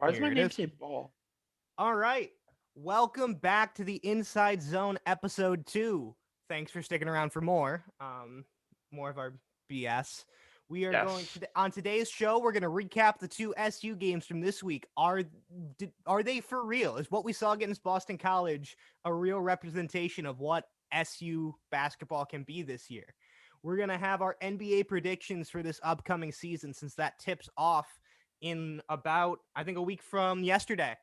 Why does my Here it name is. say ball? All right. Welcome back to the Inside Zone episode 2. Thanks for sticking around for more of our BS. We are going Yes. to on today's show. We're going to recap the two SU games from this week. Are they for real? Is what we saw against Boston College a real representation of what SU basketball can be this year? We're going to have our NBA predictions for this upcoming season since that tips off in about, I think, a week from yesterday.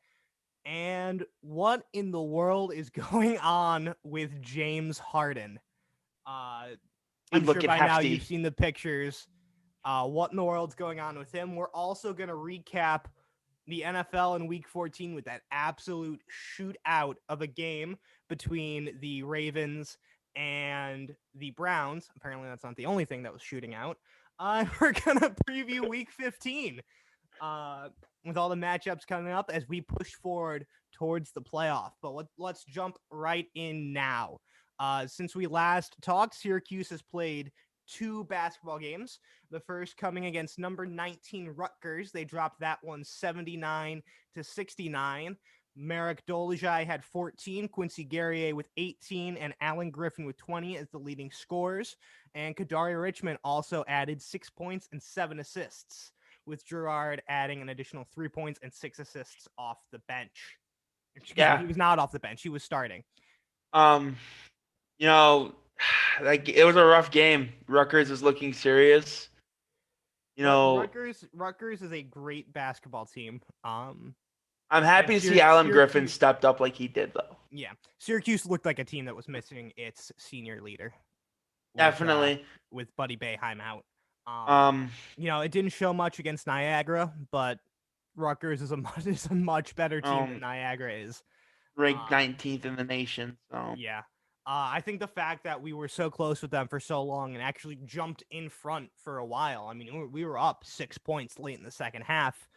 And what in the world is going on with James Harden? Dude, I'm sure looking by now you've hefty. seen the pictures. What in the world's going on with him? We're also going to recap the NFL in Week 14 with that absolute shootout of a game between the Ravens and the Browns. Apparently, that's not the only thing that was shooting out. We're going to preview Week 15 with all the matchups coming up as we push forward towards the playoff. But let's jump right in now. Since we last talked, Syracuse has played 2 basketball games. The first coming against number 19 Rutgers. They dropped that one 79-69. Marek Dolezaj had 14, Quincy Guerrier with 18, and Alan Griffin with 20 as the leading scorers. And Kadari Richmond also added 6 points and 7 assists, with Gerard adding an additional 3 points and 6 assists off the bench. Excuse me, Yeah. he was not off the bench. He was starting. Um, you know, like it was a rough game. Rutgers is looking serious. You But know, Rutgers is a great basketball team. I'm And happy to see Alan Griffin Syracuse, stepped up like he did though. yeah, Syracuse looked like a team that was missing its senior leader with Definitely. Buddy Boeheim out. Um, Um, it didn't show much against Niagara, but Rutgers is a much better team than um, Niagara is. ranked Uh, 19th in the nation. So Yeah. I think the fact that we were so close with them for so long and actually jumped in front for a while. I mean, we were up 6 points late in the second half.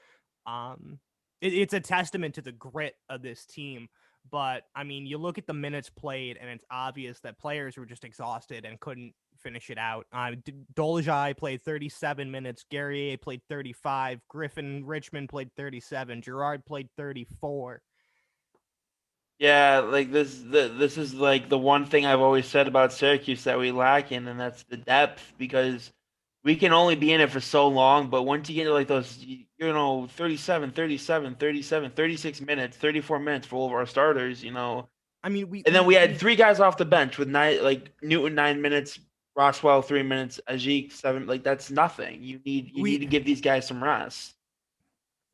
It's a testament to the grit of this team. But I mean, you look at the minutes played, and it's obvious that players were just exhausted and couldn't finish it out. Dolezaj played 37 minutes. Guerrier played 35. Griffin Richmond played 37. Gerard played 34. yeah, like this is like the one thing I've always said about Syracuse that we lack in, and that's the depth because we can only be in it for so long, but once you get to like those 36 minutes, 34 minutes for all of our starters, I mean, we and then we we had we 3 guys off the bench with Newton 9 minutes, Roswell 3 minutes, Ajik 7. Like that's nothing. You need we to give these guys some rest.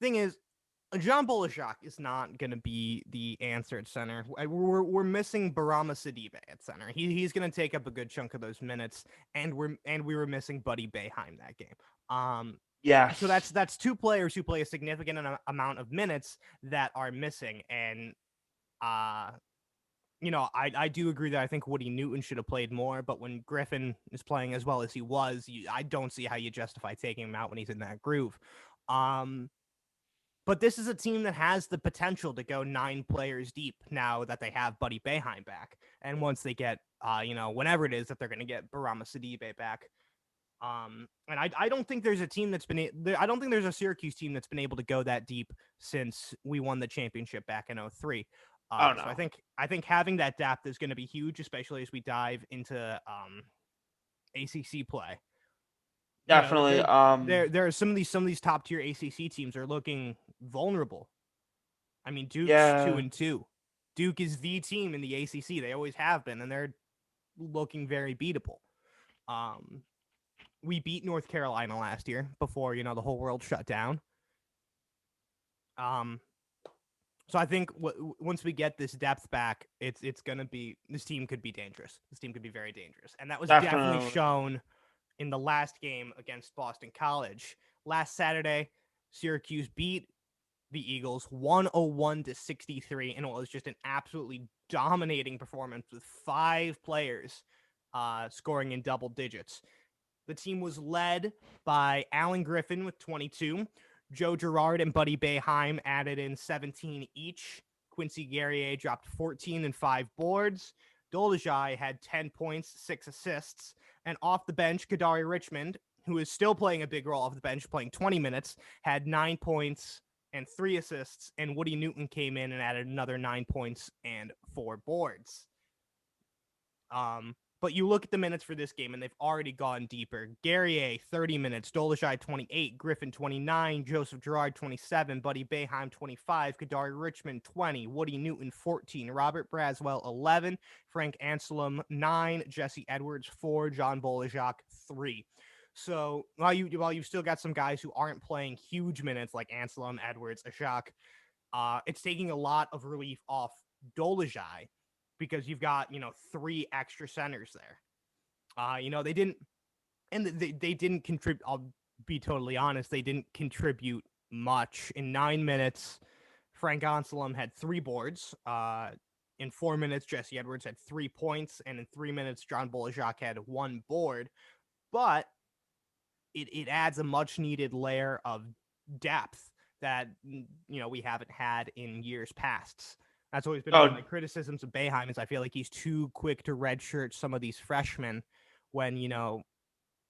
thing is, John Bolashak is not going to be the answer at center. We're missing Barama Sidibe at center. He's going to take up a good chunk of those minutes, and we were missing Buddy Boeheim that game. So Yes, that's 2 players who play a significant amount of minutes that are missing, and uh, I do agree that I think Woody Newton should have played more, but when Griffin is playing as well as he was, I don't see how you justify taking him out when he's in that groove. But this is a team that has the potential to go 9 players deep now that they have Buddy Boeheim back. And once they get, whenever it is that they're going to get Barama Sidibe back. And I don't think there's a team that's been, I don't think there's a Syracuse team that's been able to go that deep since we won the championship back in 03. oh So no, I think having that depth is going to be huge, especially as we dive into ACC play. definitely. There are some of these top tier ACC teams are looking vulnerable. I mean, Duke's Yeah, 2-2. Duke is the team in the ACC. They always have been, and they're looking very beatable. Um, we beat North Carolina last year before the whole world shut down. Um, so I think once we get this depth back, it's gonna be this team could be dangerous. This team could be very dangerous, and that was definitely definitely. shown in the last game against Boston College last Saturday. Syracuse beat the Eagles 101-63, and it was just an absolutely dominating performance with 5 players scoring in double digits. The team was led by Alan Griffin with 22. Joe Girard and Buddy Boeheim added in 17 each. Quincy Guerrier dropped 14 and 5 boards. Dolezaj had 10 points, 6 assists. And off the bench, Kadari Richmond, who is still playing a big role off the bench, playing 20 minutes, had 9 points and 3 assists, and Woody Newton came in and added another 9 points and 4 boards. But you look at the minutes for this game, and they've already gone deeper. Guerrier, 30 minutes. Dolezaj, 28. Griffin, 29. Joseph Girard, 27. Buddy Boeheim, 25. Kadari Richmond, 20. Woody Newton, 14. Robert Braswell, 11. Frank Anselm, 9. Jesse Edwards, 4. John Bolajak, 3. So while you've still got some guys who aren't playing huge minutes like Anselm, Edwards, Ashok, it's taking a lot of relief off Dolezaj because you've got 3 extra centers there. They didn't, and they didn't contribute. I'll be totally honest, they didn't contribute much in 9 minutes. Frank Anselm had 3 boards. In 4 minutes, Jesse Edwards had 3 points, and in 3 minutes, John Bolajak had 1 board. But it adds a much needed layer of depth that we haven't had in years past. That's always been one of my criticisms of Boeheim is I feel like he's too quick to redshirt some of these freshmen when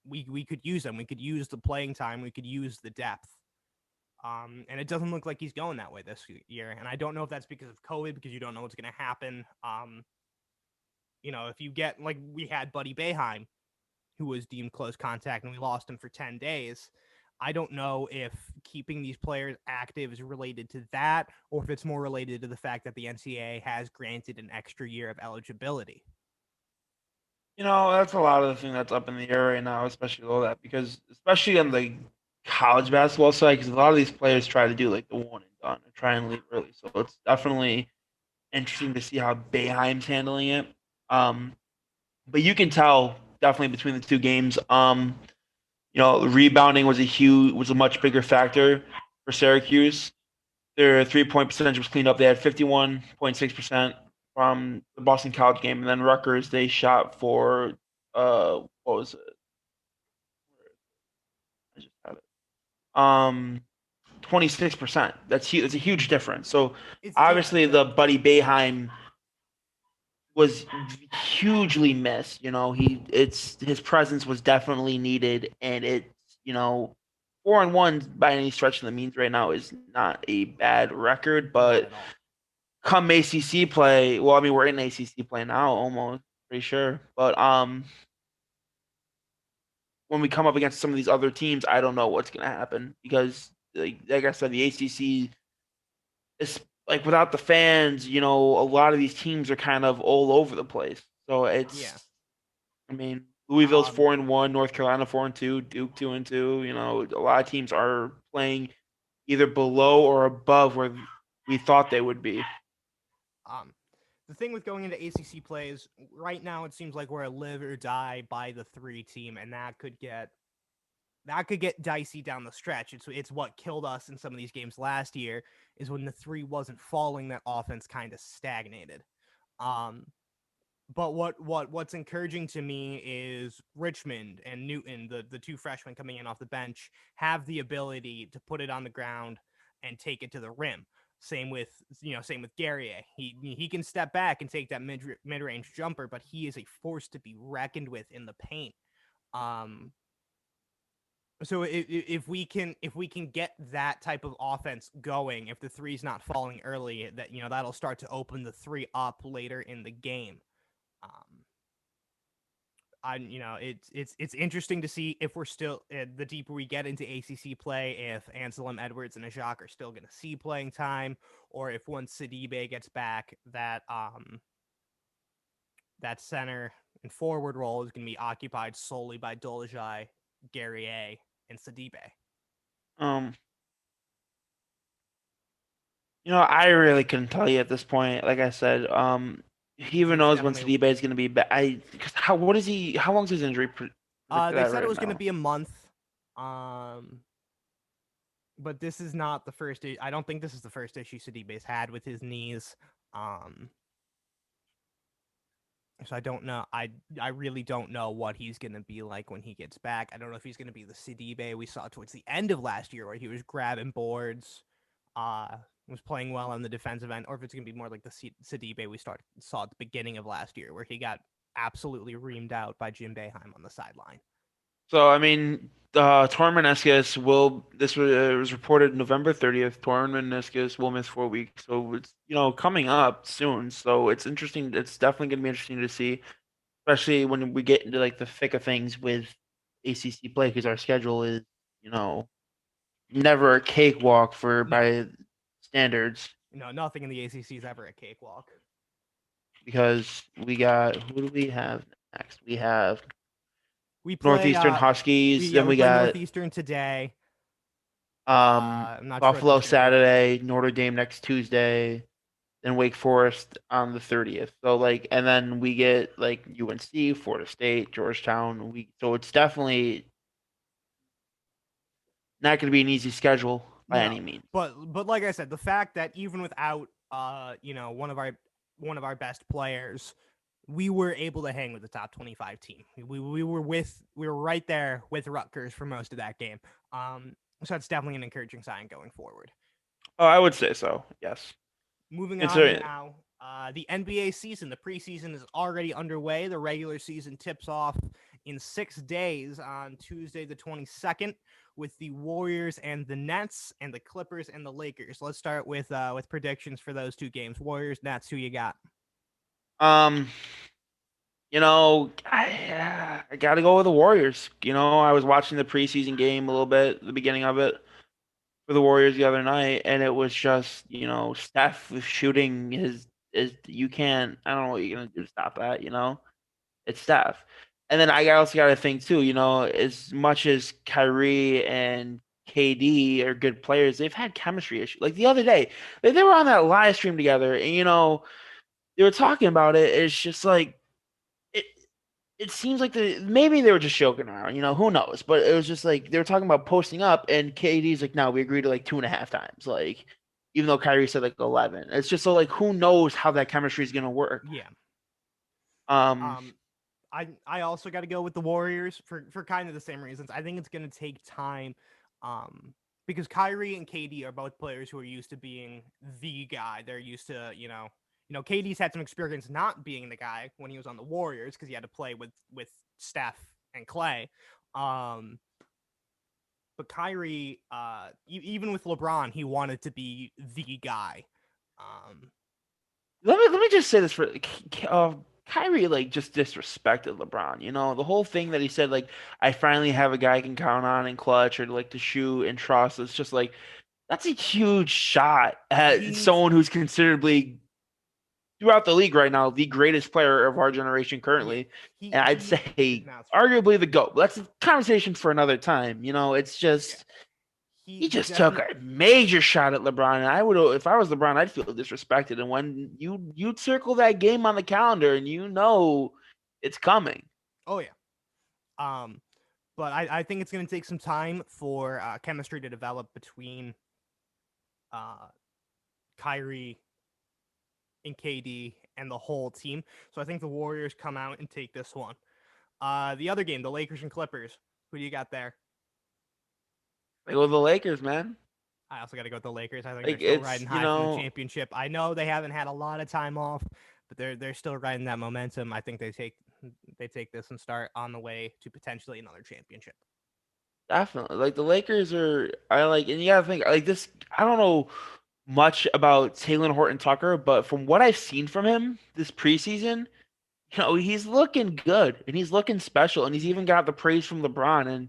we could use them. We could use the playing time. We could use the depth. And it doesn't look like he's going that way this year. And I don't know if that's because of COVID, because you don't know what's going to happen. If you get like we had Buddy Boeheim, who was deemed close contact, and we lost him for 10 days. I don't know if keeping these players active is related to that, or if it's more related to the fact that the NCAA has granted an extra year of eligibility. That's a lot of the thing that's up in the air right now, especially all that, because especially on the college basketball side, because a lot of these players try to do like the one and done and try and leave early. So it's definitely interesting to see how Boeheim's handling it. But you can tell definitely between the 2 games. Rebounding was a much bigger factor for Syracuse. Their 3-point percentage was cleaned up. They had 51.6% from the Boston College game, and then Rutgers they shot for what was it? I just had it. 26%. That's huge. It's a huge difference. So obviously the Buddy Boeheim was hugely missed. His presence was definitely needed, and it's 4-1 by any stretch of the means right now is not a bad record. But come ACC play, well, I mean we're in ACC play now, almost pretty sure. But when we come up against some of these other teams, I don't know what's gonna happen because, like I said, the ACC is like without the fans, a lot of these teams are kind of all over the place. So I mean, Louisville's 4-1, North Carolina 4-2, Duke 2-2. A lot of teams are playing either below or above where we thought they would be. The thing with going into ACC play is right now it seems like we're a live or die by the 3 team, and that could get dicey down the stretch. It's what killed us in some of these games last year is when the 3 wasn't falling, that offense kind of stagnated. But what's encouraging to me is Richmond and Newton, the 2 freshmen coming in off the bench, have the ability to put it on the ground and take it to the rim. Same with Guerrier. He can step back and take that mid-range jumper, but he is a force to be reckoned with in the paint. So if we can get that type of offense going, if the 3's not falling early, that'll start to open the 3 up later in the game. It's interesting to see if we're still the deeper we get into ACC play, if Anselm, Edwards, and Ajak are still going to see playing time, or if once Sidibe gets back, that center and forward role is going to be occupied solely by Dolezaj, Guerrier, and Sidibe. I really couldn't tell you at this point. Like I said, he even knows when Sidibe is going to be back. How long is his injury? They said it was going to be a month. But this is not the first. I don't think this is the first issue Sidibe's had with his knees. So I don't know. I really don't know what he's going to be like when he gets back. I don't know if he's going to be the Sidibe we saw towards the end of last year, where he was grabbing boards, was playing well on the defensive end, or if it's going to be more like the Sidibe we saw at the beginning of last year, where he got absolutely reamed out by Jim Boeheim on the sideline. So I mean, torn meniscus will. This was reported November 30th. Torn meniscus will miss 4 weeks. So it's coming up soon. So it's interesting. It's definitely going to be interesting to see, especially when we get into like the thick of things with ACC play, because our schedule is you know never a cakewalk for No, by standards. nothing in the ACC is ever a cakewalk. Because we got who do we have next? We have We play Northeastern Huskies. Then we we play got Northeastern today. I'm not sure what the Buffalo schedule is. Saturday, Notre Dame next Tuesday, then Wake Forest on the 30th. So like, and then we get like UNC, Florida State, Georgetown. So it's definitely not going to be an easy schedule by No, any means. but like I said, the fact that even without one of our best players, we were able to hang with the top 25 team. We were right there with Rutgers for most of that game. So that's definitely an encouraging sign going forward. Oh, I would say so. Yes, Moving it's on a now, the NBA season, the preseason is already underway. The regular season tips off in 6 days on Tuesday, the 22nd, with the Warriors and the Nets, and the Clippers and the Lakers. Let's start with predictions for those two games. Warriors, Nets. Who you got? um. I got to go with the Warriors. I was watching the preseason game a little bit, the beginning of it, for the Warriors the other night, and it was just, Steph was shooting his you can't I don't know what you're gonna do to stop that, It's Steph. And then I also gotta think too, as much as Kyrie and KD are good players, they've had chemistry issues. Like the other day, they were on that live stream together, and they were talking about it. It's just like it it seems like maybe they were just joking around, who knows? But it was just like they were talking about posting up, and KD's like, no, we agreed to like 2.5 times, like even though Kyrie said like 11. It's just so like who knows how that chemistry is gonna work. Yeah. Um, Um, I also got to go with the Warriors for kind of the same reasons. I think it's going to take time, because Kyrie and KD are both players who are used to being the guy. They're used to KD's had some experience not being the guy when he was on the Warriors because he had to play with Steph and Clay. Um, but Kyrie, even with LeBron, he wanted to be the guy. Um, let me just say this for Kyrie like just disrespected LeBron. The whole thing that he said like I finally have a guy I can count on in clutch or like to shoot and trust. It's just like that's a huge shot he at needs someone who's considerably throughout the league right now, the greatest player of our generation yeah currently. And I'd he say now it's true. arguably the GOAT. That's a conversation for another time. It's Yeah, just he he just took definitely. a major shot at LeBron. And I would if I was LeBron, I'd feel disrespected. And when you circle that game on the calendar and it's coming. Oh yeah. Um, but I think it's going to take some time for chemistry to develop between uh, Kyrie and KD and the whole team. So I think the Warriors come out and take this one. The other game, the Lakers and Clippers. Who do you got there? They go the Lakers, man. I also got to go with the Lakers. I think they're Like still it's riding high from the championship. I know they haven't had a lot of time off, but they're still riding that momentum. I think they take this and start on the way to potentially another championship. definitely like the Lakers are. I like, and you gotta think like this. I don't know much about Taylor Horton Tucker, but from what I've seen from him this preseason, he's looking good and he's looking special, and he's even got the praise from LeBron. And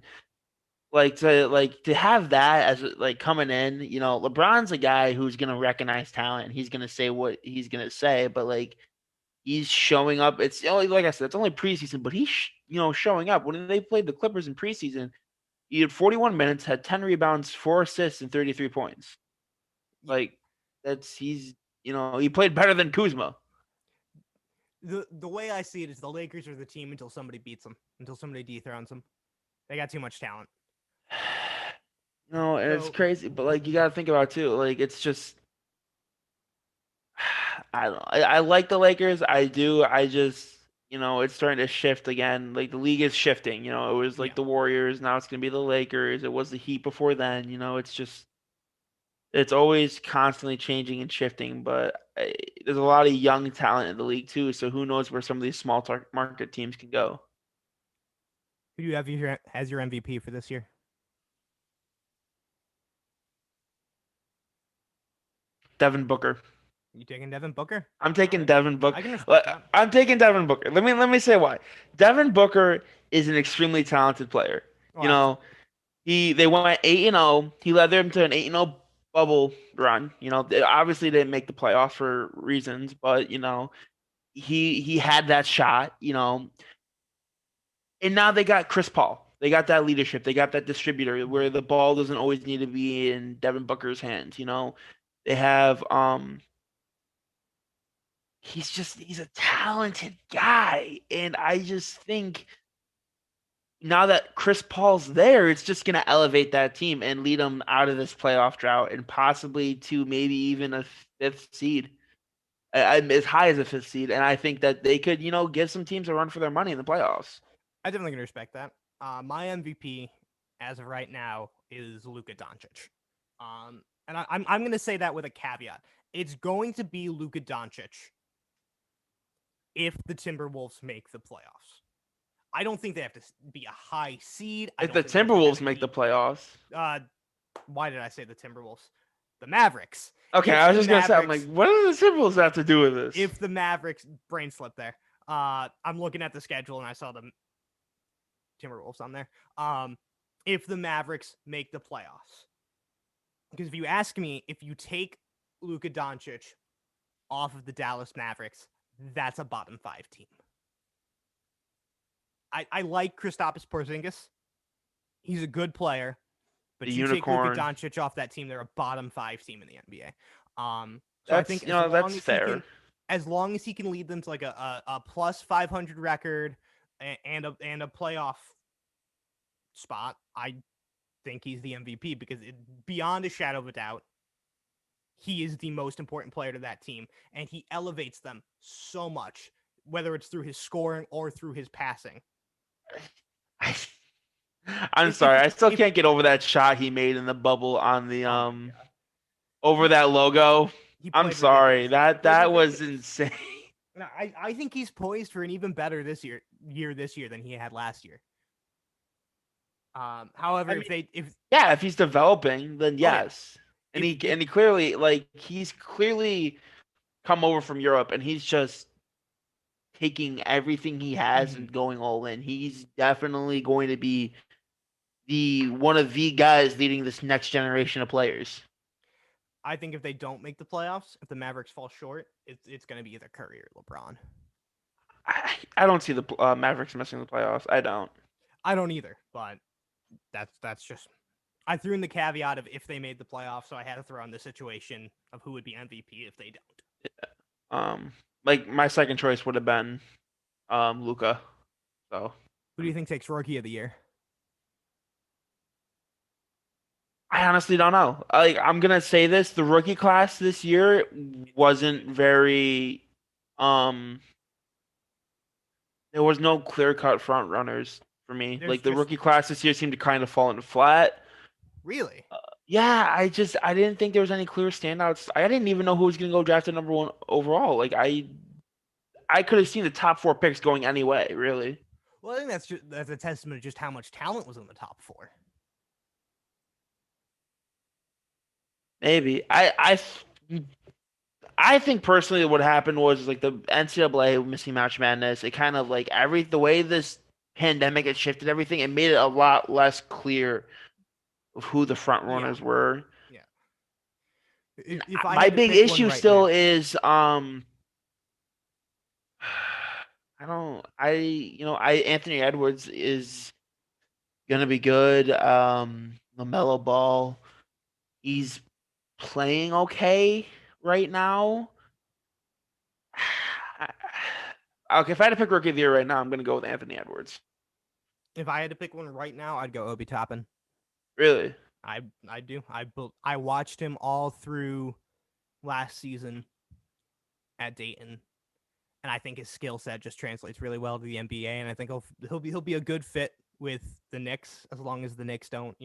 like to have that as like coming in, LeBron's a guy who's gonna recognize talent and he's gonna say what he's gonna say, but like he's showing up. It's only like I said, it's only preseason, but he's showing up. When they played the Clippers in preseason, he had 41 minutes, had 10 rebounds, 4 assists, and 33 points. Yeah. Like he played better than Kuzma. The way I see it is the Lakers are the team until somebody beats them, until somebody dethrones them. They got too much talent. No, and it's So crazy, but like you gotta think about it too. Like it's just I don't know. I like the Lakers. I do. I just it's starting to shift again. Like the league is shifting. It was like yeah, the Warriors, now it's gonna be the Lakers. It was the Heat before then. It's just it's always constantly changing and shifting. But there's a lot of young talent in the league too. So who knows where some of these small market teams can go. Who do you have as your MVP for this year? Devin Booker. You taking Devin Booker? I'm All taking right, Devin Booker. I can respect that. I'm taking Devin Booker. Let me say why. Devin Booker is an extremely talented player. Oh, You know, absolutely. they went 8-0. He led them to an 8-0 bubble run. They obviously didn't make the playoffs for reasons, but he had that shot. And now they got Chris Paul. They got that leadership. They got that distributor where the ball doesn't always need to be in Devin Booker's hands. They have he's a talented guy, and I just think now that Chris Paul's there, it's just gonna elevate that team and lead them out of this playoff drought and possibly to maybe even a fifth seed, as high as a fifth seed. And I think that they could, give some teams a run for their money in the playoffs. I definitely can respect that. My MVP as of right now is Luka Doncic. And I'm going to say that with a caveat. It's going to be Luka Doncic if the Timberwolves make the playoffs. I don't think they have to be a high seed. I If don't the think they have to Timberwolves have make the any. playoffs, Why did I say the Timberwolves? The Mavericks. okay, If I was the just gonna say, I'm like, Mavericks, what do the Timberwolves have to do with this? if the Mavericks, brain slip there. I'm looking at the schedule and I saw the Timberwolves on there. If the Mavericks make the playoffs, because if you ask me, if you take Luka Doncic off of the Dallas Mavericks, that's a bottom 5 team. I like Kristaps Porzingis. He's a good player, The but you take Luka unicorn. Doncic off that team, they're a bottom 5 team in the NBA. So I That's think you know that's fair. as long as he can lead them to like a plus 500 record and a playoff spot, I think he's the MVP because beyond a shadow of a doubt, he is the most important player to that team, and he elevates them so much, whether it's through his scoring or through his passing. I, I'm If sorry, I still if can't get over that shot he made in the bubble on the oh my god, over he that logo. he I'm played sorry. ridiculous. He That played that was ridiculous. insane. I think he's poised for an even better this year than he had last year. However, I mean, if yeah, if he's developing, then oh yeah, yes. And if he clearly he's clearly come over from Europe and he's just taking everything he has mhm. and going all in. He's definitely going to be the one of the guys leading this next generation of players. I think if they don't make the playoffs, if the Mavericks fall short, it's going to be either Curry or LeBron. I don't see the Mavericks missing the playoffs. I don't. I don't either, but that's just I threw in the caveat of if they made the playoffs, so I had to throw in the situation of who would be MVP if they don't. Like my second choice would have been Luca. So Who do you think takes Rookie of the Year? I honestly don't know. I'm gonna say this: the rookie class this year wasn't very. Um, there was no clear-cut front runners for me. There's Like the just rookie class this year seemed to kind of fall into flat. really Yeah, I didn't think there was any clear standouts. I didn't even know who was gonna go drafted number one overall. Like I could have seen the top four picks going any way, really. well, I think that's a testament to just how much talent was in the top 4. Maybe I think personally what happened was like the NCAA missing match madness. It kind of like the way this pandemic had shifted everything. It made it a lot less clear of who the front Yeah, runners were. yeah. If I My had to big pick one issue right still now, is I don't I Anthony Edwards is gonna be good. LaMelo Ball, he's playing okay right now. Okay, if I had to pick rookie of the year right now, I'm gonna go with Anthony Edwards. if I had to pick one right now, I'd go Obi Toppin. Really? I do. I watched him all through last season at Dayton, and I think his skill set just translates really well to the NBA. And I think he'll be a good fit with the Knicks as long as the Knicks don't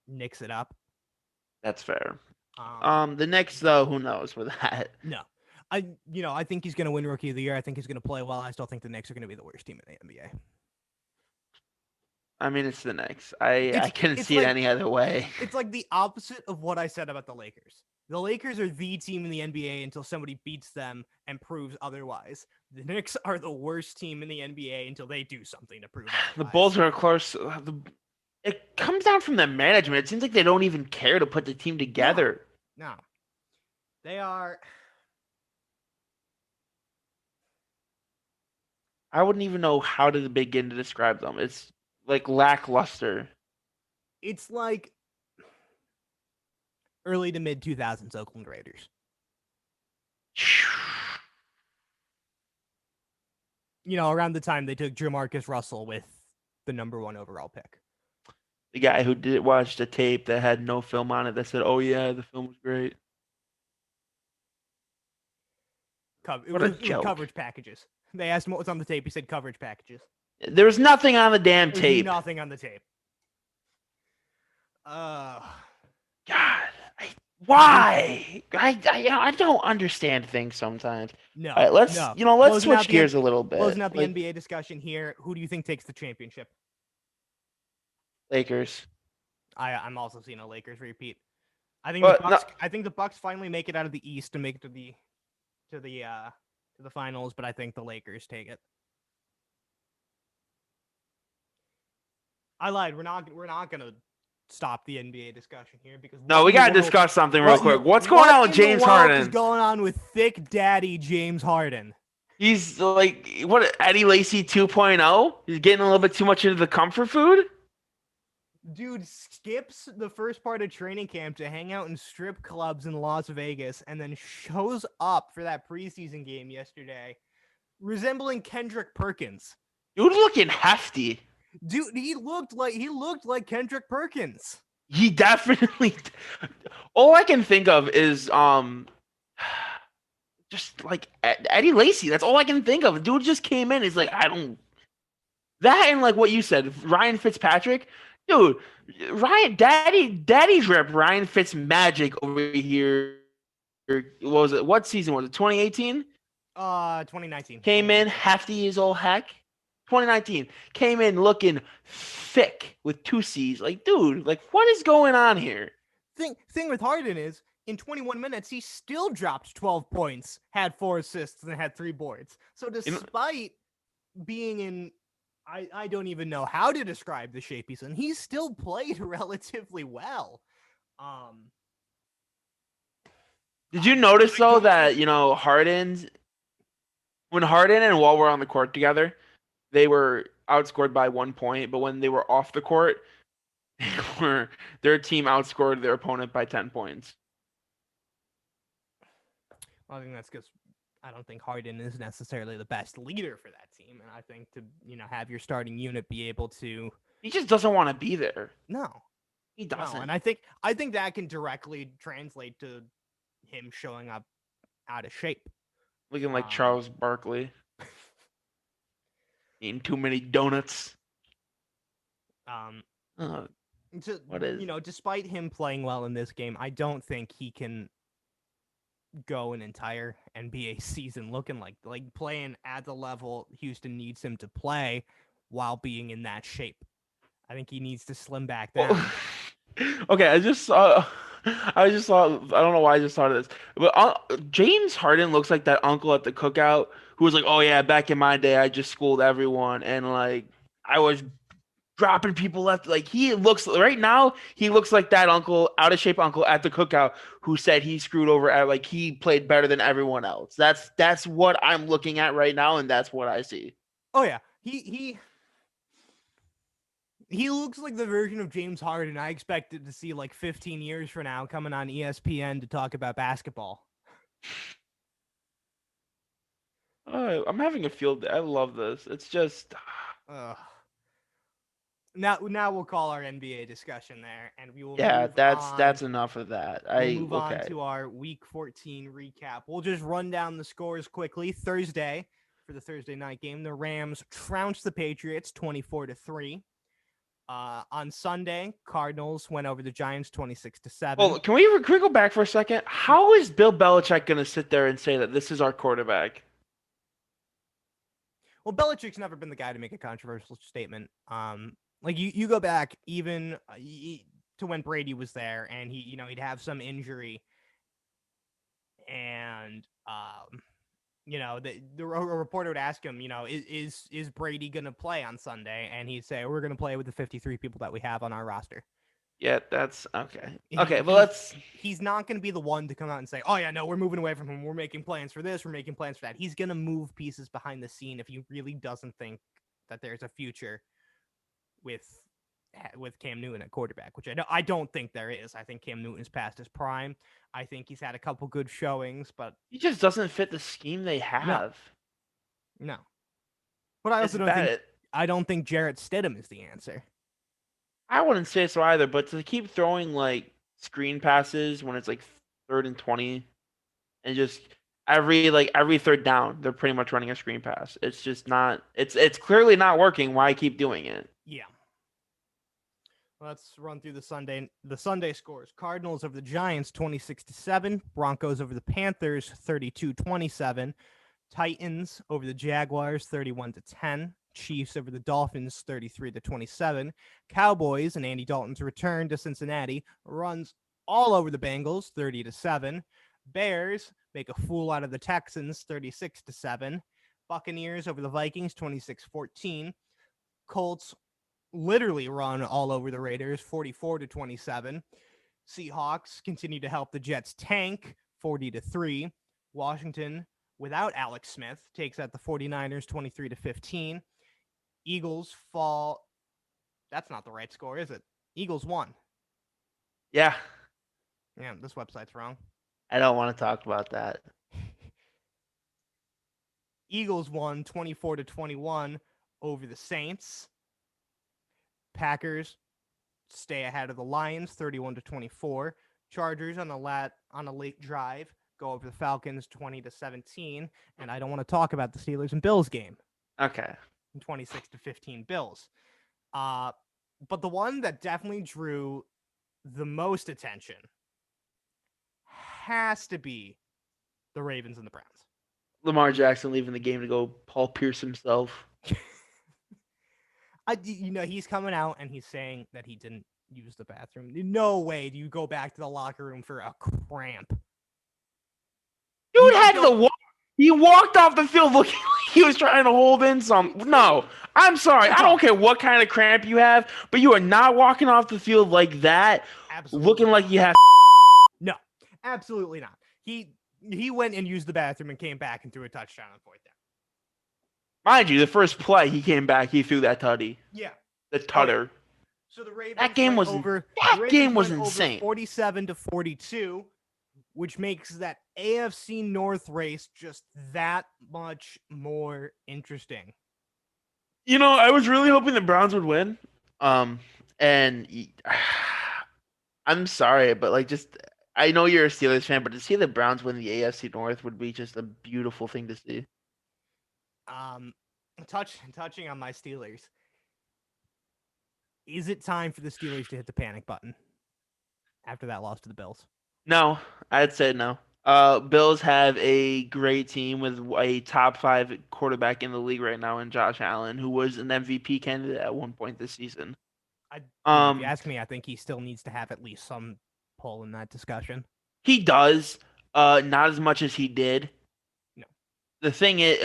nix it up. That's fair. Um, The Knicks though, who knows with that? no, I think he's gonna win Rookie of the Year. I think he's gonna play well. I still think the Knicks are gonna be the worst team in the NBA. I mean, it's the Knicks. I It's couldn't it's see it like any other way. it's like the opposite of what I said about the Lakers. The Lakers are the team in the NBA until somebody beats them and proves otherwise. The Knicks are the worst team in the NBA until they do something to prove The otherwise. Bulls are close. It comes down from the management. It seems like they don't even care to put the team No, together. no. They are. I wouldn't even know how to begin to describe them. It's like lackluster. It's like early to mid 2000s Oakland Raiders. Around the time they took Jamarcus Russell with the number 1 overall pick. The guy who did watch the tape that had no film on it that said, "Oh yeah, the film was great." It What a was joke. coverage packages. They asked him what was on the tape. He said coverage packages. There was nothing on the damn There's tape. nothing on the tape. God, why? I don't understand things sometimes. All No, right, let's no. let's switch gears a little Closing bit. out the Like NBA discussion here. Who do you think takes the championship? Lakers, I'm also seeing a Lakers repeat. I think the but no, Bucks. I think the Bucks finally make it out of the East and make it to the finals. But I think the Lakers take it. I lied. We're not gonna stop the NBA discussion here because no, what we in the gotta world? discuss something real What in the quick. What's going what on with in the James world is Harden? going on with Thick Daddy James Harden? He's like what Eddie Lacy 2.0. He's getting a little bit too much into the comfort food. Dude skips the first part of training camp to hang out in strip clubs in Las Vegas and then shows up for that preseason game yesterday resembling Kendrick Perkins. Dude looking hefty. Dude, he looked like Kendrick Perkins. He definitely. All I can think of is just like Eddie Lacy. That's all I can think of. Dude just came in. He's like, I don't. That and like what you said, Ryan Fitzpatrick, dude. Daddy drip. Ryan Fitz magic over here. What was it? What season was it? 2018. 2019. Came in hefty as all heck. 2019 came in looking thick with 2 C's. Like, dude, like what is going on here? Thing with Harden is in 21 minutes he still dropped 12 points, had 4 assists, and had 3 boards. So despite being in I don't even know how to describe the shape he's in. He still played relatively well. Did you notice though that when Harden and Wall were on the court together, they were outscored by 1 point, but when they were off the court, their team outscored their opponent by 10 points. I think that's because I don't think Harden is necessarily the best leader for that team, and I think to have your starting unit be able to. He just doesn't want to be there. No, he doesn't. No, and I think that can directly translate to him showing up out of shape, looking like Charles Barkley, eating too many donuts. What is despite him playing well in this game, I don't think he can go an entire NBA season looking like playing at the level Houston needs him to play while being in that shape. I think he needs to slim back down. Okay, I don't know why I just thought of this, but James Harden looks like that uncle at the cookout who was like, "Oh yeah, back in my day, I just schooled everyone, and like I was dropping people left." Like he looks right now, he looks like that uncle, out of shape uncle at the cookout who said he screwed over, like he played better than everyone else. That's what I'm looking at right now, and that's what I see. Oh yeah, he looks like the version of James Harden I expected to see like 15 years from now coming on ESPN to talk about basketball. I'm having a field day. I love this. It's just. Now we'll call our NBA discussion there, and we will. Yeah, that's enough of that. We'll move on to our Week 14 recap. We'll just run down the scores quickly. Thursday, for the Thursday night game, the Rams trounced the Patriots 24-3. On Sunday, Cardinals went over the Giants 26-7. Well, can we go back for a second? How is Bill Belichick going to sit there and say that this is our quarterback? Well, Belichick's never been the guy to make a controversial statement. Like you go back even to when Brady was there, and he'd have some injury, and the reporter would ask him, is Brady gonna play on Sunday, and he'd say, we're gonna play with the 53 people that we have on our roster. Yeah, that's okay. He Okay, well he's let's. he's not going to be the one to come out and say, "Oh yeah, no, we're moving away from him. We're making plans for this. We're making plans for that." He's going to move pieces behind the scene if he really doesn't think that there's a future with Cam Newton at quarterback, which I don't think there is. I think Cam Newton is past his prime. I think he's had a couple good showings, but He just doesn't fit the scheme they no, have. no. But I It's also don't think bad. Jarrett Stidham is the answer. I wouldn't say so either, but to keep throwing like screen passes when it's like 3rd and 20, and just every third down, they're pretty much running a screen pass. It's just not. It's clearly not working. Why keep doing it? Yeah. Let's run through the Sunday scores. Cardinals over the Giants 26-7, Broncos over the Panthers 32-27, Titans over the Jaguars 31-10, Chiefs over the Dolphins 33-27, Cowboys and Andy Dalton's return to Cincinnati runs all over the Bengals 30-7, Bears make a fool out of the Texans 36-7, Buccaneers over the Vikings 26-14, Colts literally run all over the Raiders 44-27. Seahawks continue to help the Jets tank 40-3. Washington, without Alex Smith, takes out the 49ers 23-15. Eagles fall. That's not the right score, is it? Eagles won. Yeah, Yeah, this website's wrong. I don't want to talk about that. Eagles won 24-21 over the Saints. Packers stay ahead of the Lions 31-24. Chargers on a late drive go over the Falcons 20-17, and I don't want to talk about the Steelers and Bills game. Okay. 26-15 Bills. But the one that definitely drew the most attention has to be the Ravens and the Browns. Lamar Jackson leaving the game to go Paul Pierce himself. He's coming out and he's saying that he didn't use the bathroom. No way do you go back to the locker room for a cramp. Dude had the walk. He walked off the field looking like he was trying to hold in some. No, I'm sorry. I don't care what kind of cramp you have, but you are not walking off the field like that, Absolutely looking like you have. No, absolutely not. He went and used the bathroom and came back and threw a touchdown on 4th down. Mind you, the first play he came back, he threw that tutty. Yeah, The tutter. So the Ravens That game was insane. 47-42, which makes that AFC North race just that much more interesting. I was really hoping the Browns would win. And I'm sorry, but I know you're a Steelers fan, but to see the Browns win the AFC North would be just a beautiful thing to see. Touching on my Steelers. Is it time for the Steelers to hit the panic button after that loss to the Bills? No, I'd say no. Bills have a great team with a top 5 quarterback in the league right now in Josh Allen, who was an MVP candidate at one point this season. If you ask me, I think he still needs to have at least some pull in that discussion. He does, not as much as he did. No. The thing is,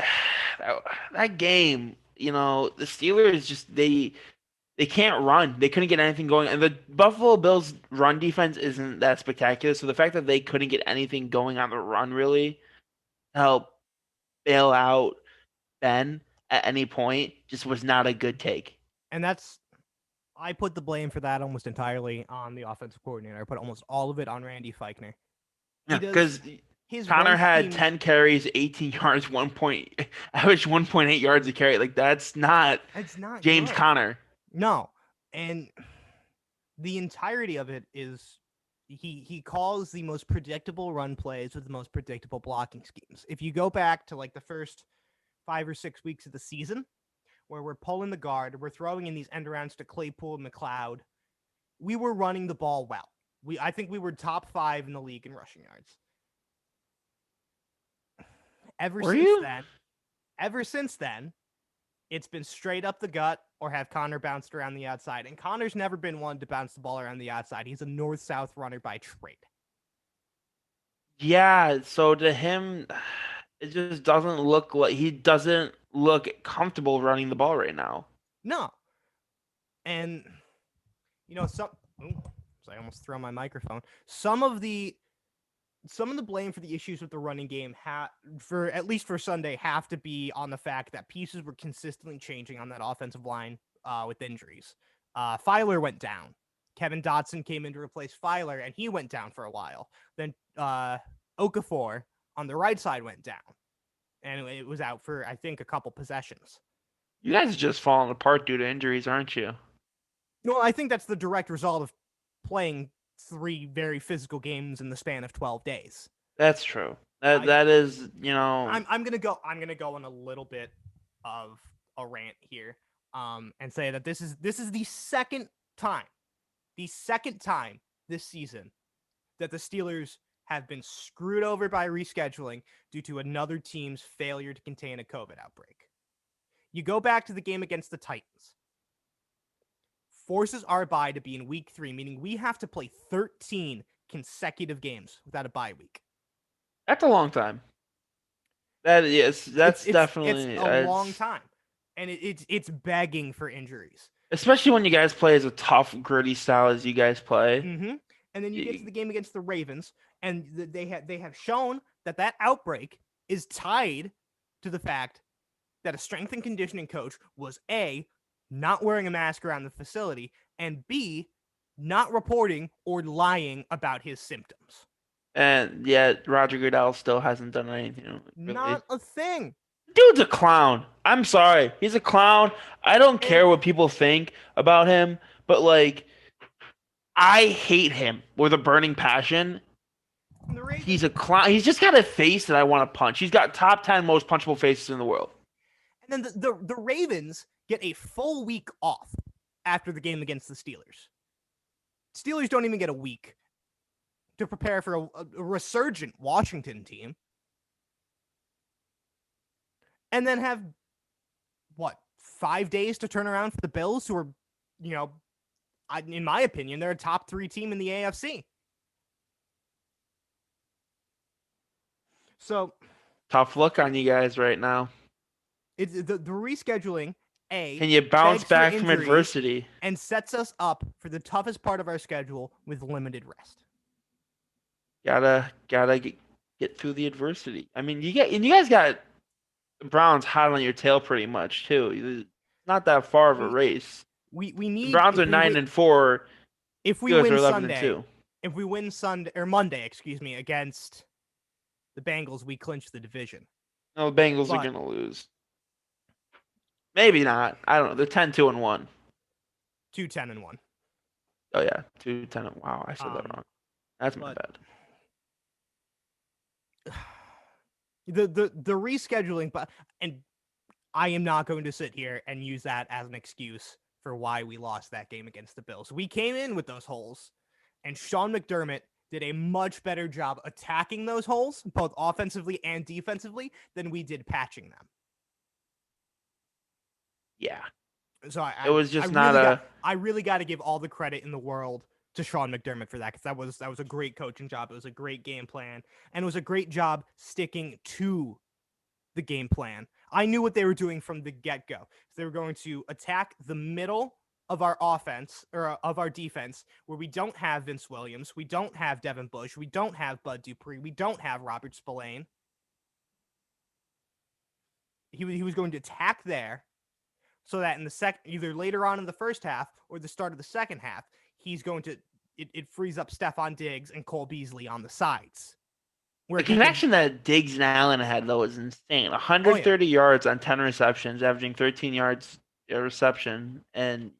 that game, the Steelers just they can't run. They couldn't get anything going, and the Buffalo Bills' run defense isn't that spectacular. So the fact that they couldn't get anything going on the run really help bail out Ben at any point just was not a good take. And I put the blame for that almost entirely on the offensive coordinator. I put almost all of it on Randy Feichner. Yeah, because Connor had 10 carries, 18 yards, average 1.8 yards a carry. That's not James good. Conner. No. And the entirety of it is he calls the most predictable run plays with the most predictable blocking schemes. If you go back to the first 5 or 6 weeks of the season, where we're pulling the guard, we're throwing in these end arounds to Claypool and McLeod, we were running the ball well. I think we were top 5 in the league in rushing yards. Ever since then, it's been straight up the gut, or have Connor bounced around the outside. And Connor's never been one to bounce the ball around the outside. He's a north-south runner by trade. Yeah, so to him, it just doesn't look like he doesn't look comfortable running the ball right now. No. And some so I almost threw my microphone. Some of the blame for the issues with the running game for at least for Sunday have to be on the fact that pieces were consistently changing on that offensive line with injuries. Filer went down. Kevin Dotson came in to replace Filer, and he went down for a while. Then Okafor on the right side went down, and it was out for, I think, a couple possessions. You guys are just falling apart due to injuries, aren't you? No, I think that's the direct result of playing 3 very physical games in the span of 12 days. That's true. That is, I'm gonna go on a little bit of a rant here, and say that this is the second time this season that the Steelers have been screwed over by rescheduling due to another team's failure to contain a COVID outbreak. You go back to the game against the Titans. Forces our bye to be in week 3, meaning we have to play 13 consecutive games without a bye week. That's a long time. That's definitely it's a long time, and it's begging for injuries. Especially when you guys play as a tough, gritty style as you guys play. Mm-hmm. And then you get to the game against the Ravens, and they have shown that outbreak is tied to the fact that a strength and conditioning coach was A, not wearing a mask around the facility, and B, not reporting or lying about his symptoms. And yet, Roger Goodell still hasn't done anything. Really. Not a thing. Dude's a clown. I'm sorry. He's a clown. I don't care what people think about him, but like, I hate him with a burning passion. He's a clown. He's just got a face that I want to punch. He's got top 10 most punchable faces in the world. And then the Ravens get a full week off after the game against the Steelers. Steelers don't even get a week to prepare for a resurgent Washington team. And then have, 5 days to turn around for the Bills, who are, in my opinion, they're a top 3 team in the AFC. So tough look on you guys right now. It's the rescheduling. Can you bounce back from adversity? And sets us up for the toughest part of our schedule with limited rest. Gotta get through the adversity. I mean, you guys got the Browns hot on your tail pretty much too. Not that far of a race. We need the Browns are 9-4. If we win Sunday, if we win Sunday or Monday, against the Bengals, we clinch the division. No, the Bengals are gonna lose. Maybe not. I don't know. They're 10-2-1. 2-10-1. Oh yeah, 2-10. Wow, I said that wrong. That's my bad. The rescheduling, and I am not going to sit here and use that as an excuse for why we lost that game against the Bills. We came in with those holes, and Sean McDermott did a much better job attacking those holes, both offensively and defensively, than we did patching them. Yeah. So it was just I really got to give all the credit in the world to Sean McDermott for that, because that was a great coaching job. It was a great game plan, and it was a great job sticking to the game plan. I knew what they were doing from the get-go. They were going to attack the middle of our offense, or of our defense, where we don't have Vince Williams, we don't have Devin Bush, we don't have Bud Dupree, we don't have Robert Spillane. He was going to attack there, so that in the either later on in the first half or the start of the second half, he's going to it frees up Stephon Diggs and Cole Beasley on the sides. The connection that Diggs and Allen had, though, was insane. 130 yards on 10 receptions, averaging 13 yards a reception, and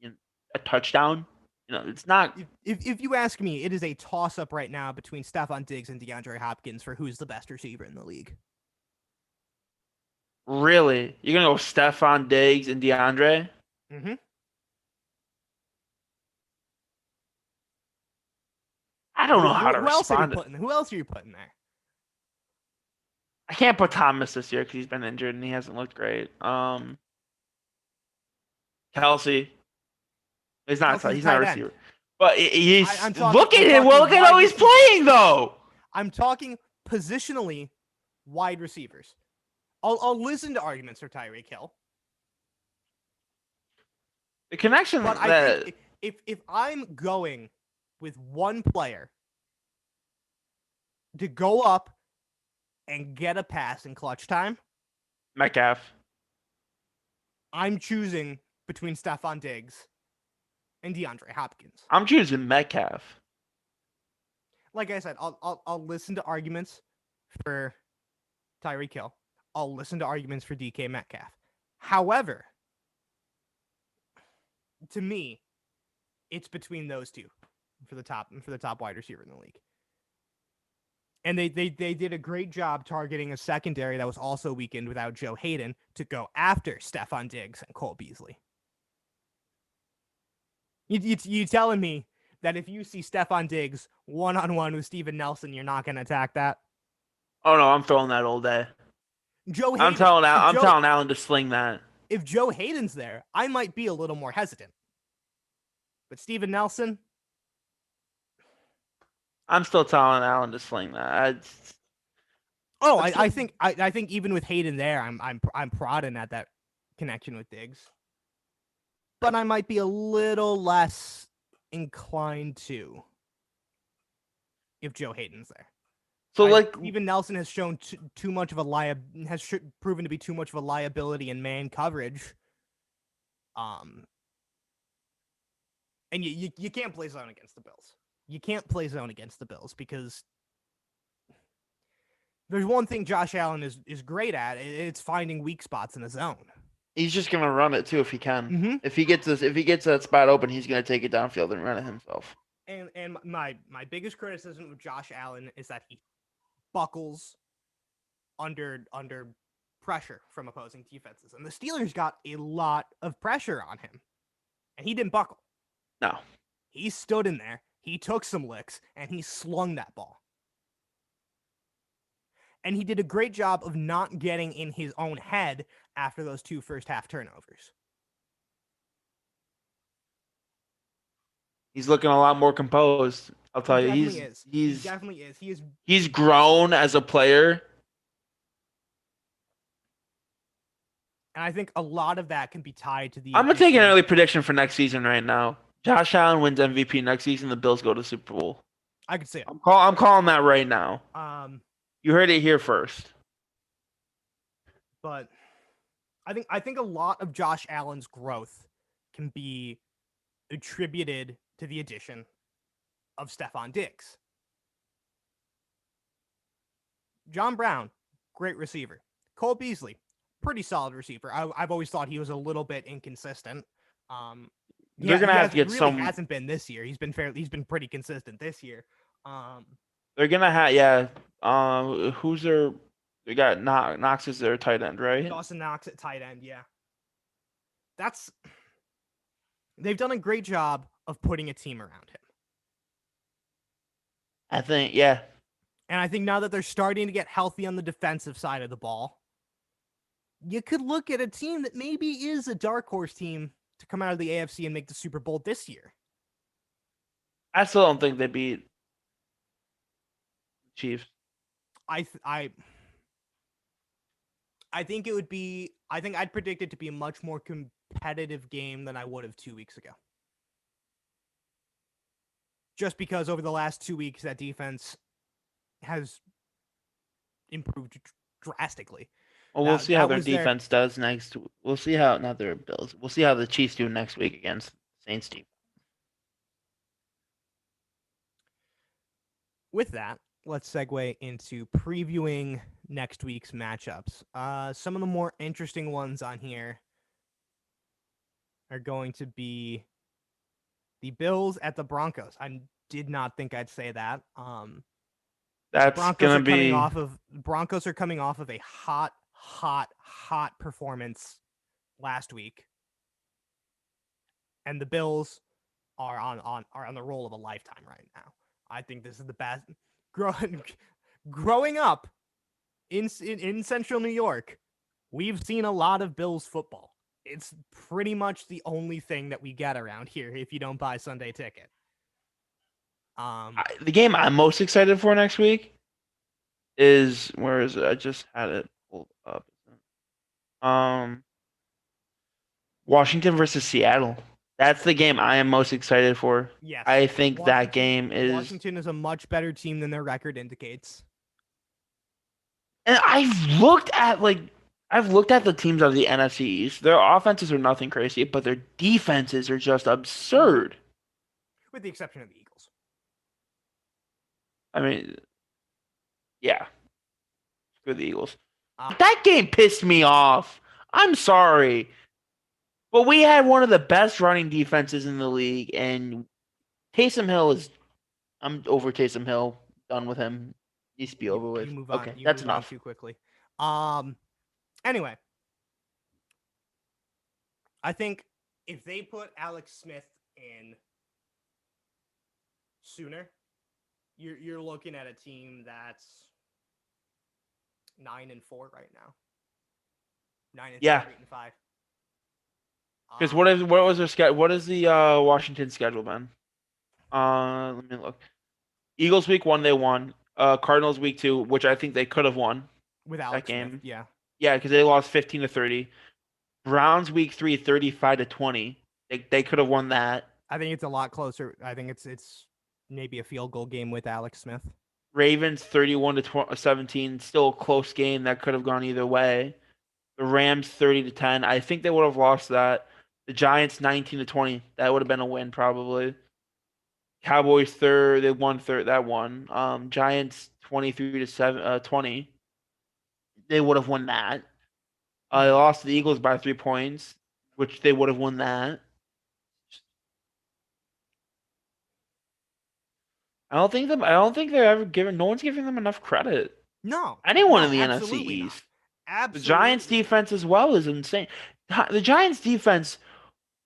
a touchdown. It's not. If you ask me, it is a toss-up right now between Stephon Diggs and DeAndre Hopkins for who's the best receiver in the league. Really? You're going to go Stephon Diggs and DeAndre? Mm-hmm. I don't know how to respond. Who else are you putting there? I can't put Thomas this year because he's been injured and he hasn't looked great. Kelsey. Kelsey's a He's not a tight end. receiver. But he's I'm talking. look I'm at him. Well, talking look at wide how he's receiver. playing though. I'm talking positionally wide receivers. I'll listen to arguments for Tyreek Hill, The connection but I that think if I'm going with one player to go up and get a pass in clutch time, Metcalf. I'm choosing between Stephon Diggs and DeAndre Hopkins. I'm choosing Metcalf. Like I said, I'll listen to arguments for Tyreek Hill. I'll listen to arguments for DK Metcalf. However, to me, it's between those two for the top wide receiver in the league. And they did a great job targeting a secondary that was also weakened without Joe Hayden to go after Stephon Diggs and Cole Beasley. You telling me that if you see Stephon Diggs one-on-one with Steven Nelson, you're not going to attack that? Oh no, I'm throwing that all day. Joe Hayden. I'm telling Allen to sling that. If Joe Hayden's there, I might be a little more hesitant. But Steven Nelson, I'm still telling Allen to sling that. I think even with Hayden there, I'm prodding at that connection with Diggs. But I might be a little less inclined to if Joe Hayden's there. So even Nelson has shown too much of a proven to be too much of a liability in man coverage. And you can't play zone against the Bills. You can't play zone against the Bills because there's one thing Josh Allen is great at. It's finding weak spots in the zone. He's just gonna run it too if he can. Mm-hmm. If he gets that spot open, he's gonna take it downfield and run it himself. And my biggest criticism of Josh Allen is that he buckles under pressure from opposing defenses. And the Steelers got a lot of pressure on him. And he didn't buckle. No. He stood in there, he took some licks, and he slung that ball. And he did a great job of not getting in his own head after those 2 first half turnovers. He's looking a lot more composed. I'll tell you, he definitely is. He's grown as a player. And I think a lot of that can be tied to the. I'm gonna take an early prediction for next season right now. Josh Allen wins MVP next season. The Bills go to the Super Bowl. I could see it. I'm calling that right now. You heard it here first. But I think a lot of Josh Allen's growth can be attributed to the addition of Stephon Diggs. John Brown, great receiver. Cole Beasley, pretty solid receiver. I've always thought he was a little bit inconsistent. They're gonna have to get some. Hasn't been this year. He's been pretty consistent this year. They're gonna have who's their? They got Knox is their tight end, right? Dawson Knox at tight end, yeah. They've done a great job of putting a team around him. I think, yeah. And I think now that they're starting to get healthy on the defensive side of the ball, you could look at a team that maybe is a dark horse team to come out of the AFC and make the Super Bowl this year. I still don't think they beat Chiefs. I think it would be. I think I'd predict it to be a much more competitive game than I would have 2 weeks ago. Just because over the last 2 weeks, that defense has improved drastically. Well, we'll see how their defense does next. We'll see how not their Bills. We'll see how the Chiefs do next week against Saints team. With that, let's segue into previewing next week's matchups. Some of the more interesting ones on here are going to be the Bills at the Broncos. I did not think I'd say that. That's going to be... Broncos are coming off of a hot performance last week. And the Bills are on the roll of a lifetime right now. I think this is the best. Growing up in Central New York, we've seen a lot of Bills football. It's pretty much the only thing that we get around here if you don't buy Sunday ticket. The game I'm most excited for next week is where is it? I just had it pulled up. Um, Washington versus Seattle. That's the game I am most excited for. Yes, I think that game is, Washington is a much better team than their record indicates. and I've looked at the teams of the NFC East. Their offenses are nothing crazy, but their defenses are just absurd. With the exception of the Eagles. I mean, yeah, screw the Eagles. Uh, That game pissed me off. I'm sorry. But we had one of the best running defenses in the league, and Taysom Hill is. I'm over Taysom Hill. Done with him. Needs to be over with. You move on. Okay, You that's move on enough. too quickly. Anyway, I think if they put Alex Smith in sooner, you're looking at a team that's 9-4 right now. 9-4, Yeah, 8-5. because what was their schedule? What is the Washington schedule, man? Let me look. Eagles week 1 they won. Cardinals week 2, which I think they could have won with that Alex Smith? game. Yeah, Yeah, because they lost 15-30. Browns week 3, 35-20. They could have won that. I think it's a lot closer. I think it's maybe a field goal game with Alex Smith. Ravens 31-17, still a close game that could have gone either way. The Rams 30-10. I think they would have lost that. The Giants 19-20. That would have been a win probably. Cowboys third, they won third. That one. Giants 23-20. They would have won that. They lost to the Eagles by 3 points, which they would have won that. I don't think they're ever given. No one's giving them enough credit. No, Anyone no, in the NFC absolutely not. East. The Giants Absolutely. defense as well is insane. The Giants defense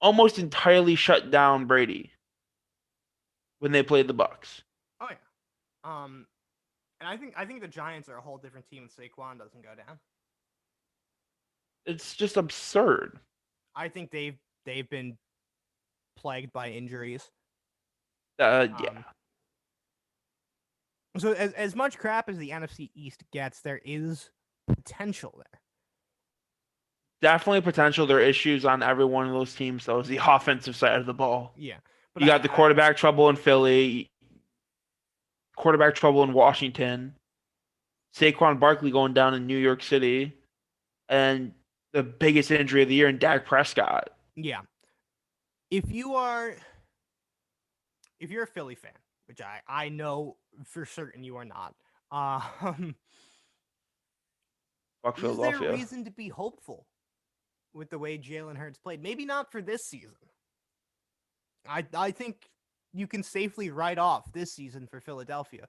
almost entirely shut down Brady when they played the Bucks. Oh yeah. And I think the Giants are a whole different team if Saquon doesn't go down. It's just absurd. I think they've been plagued by injuries. Yeah. So as much crap as the NFC East gets, there is potential there. Definitely potential. There are issues on every one of those teams, though, is the offensive side of the ball. Yeah. But You got the quarterback trouble in Philly, quarterback trouble in Washington, Saquon Barkley going down in New York City, and the biggest injury of the year in Dak Prescott. Yeah. If you're a Philly fan, which I know for certain you are not, Fuck is there Philadelphia. reason to be hopeful with the way Jalen Hurts played? Maybe not for this season. I think you can safely write off this season for Philadelphia.